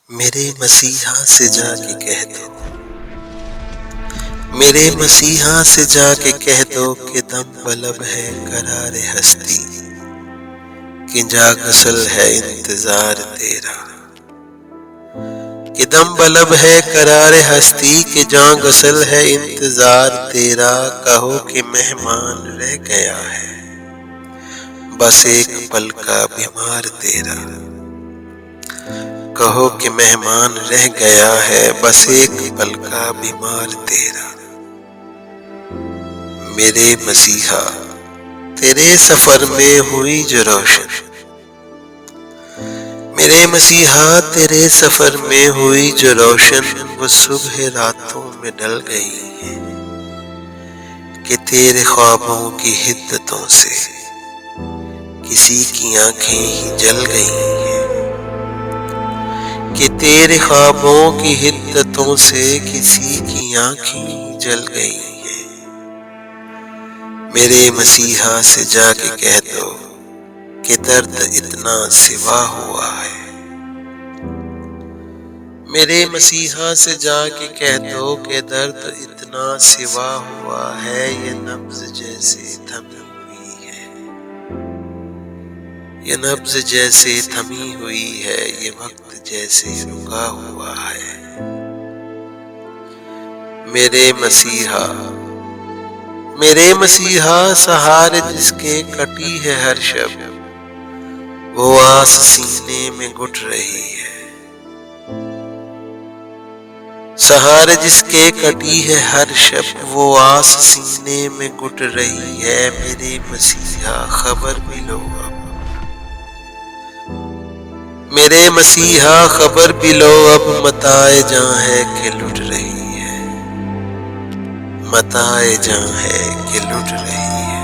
میرے مسیحا سے جا کے کہہ دو، میرے مسیحا سے جا کے کہہ دو کہ دم بلب ہے قرار ہستی، کہ جا غسل ہے انتظار تیرا، کہ دم بلب ہے قرار ہستی، کہ جاں غسل ہے انتظار تیرا۔ کہو کہ مہمان رہ گیا ہے بس ایک پل کا بیمار تیرا، کہو کہ مہمان رہ گیا ہے بس ایک پل کا بیمار تیرا۔ میرے مسیحا تیرے سفر میں ہوئی جو روشن، میرے مسیحا تیرے سفر میں ہوئی جو روشن، وہ صبح راتوں میں ڈل گئی ہے، کہ تیرے خوابوں کی حدتوں سے کسی کی آنکھیں ہی جل گئی ہیں، کہ تیرے خوابوں کی حدتوں سے کسی کی آنکھیں ہی جل گئی ہیں۔ میرے مسیحا سے جا کے کہہ دو کہ درد اتنا سوا ہوا ہے، میرے مسیحا سے جا کے کہہ دو کہ درد اتنا سوا ہوا ہے، یہ نبض جیسے تھمی ہوئی ہے، یہ نبض جیسے تھمی ہوئی ہے، یہ وقت جیسے رکا ہوا ہے۔ میرے مسیحا میرے مسیحا سہار جس کے کٹی ہے ہر شب، وہ آس سینے میں گھٹ رہی ہے، سہار جس کے کٹی ہے ہر شب، وہ آس سینے میں گھٹ رہی ہے۔ میرے مسیحا خبر بھی لو اب، میرے مسیحا خبر بھی لو اب، متاع جاں ہے کہ لٹ رہی ہے، متاع جاں ہے کہ لٹ رہی ہے۔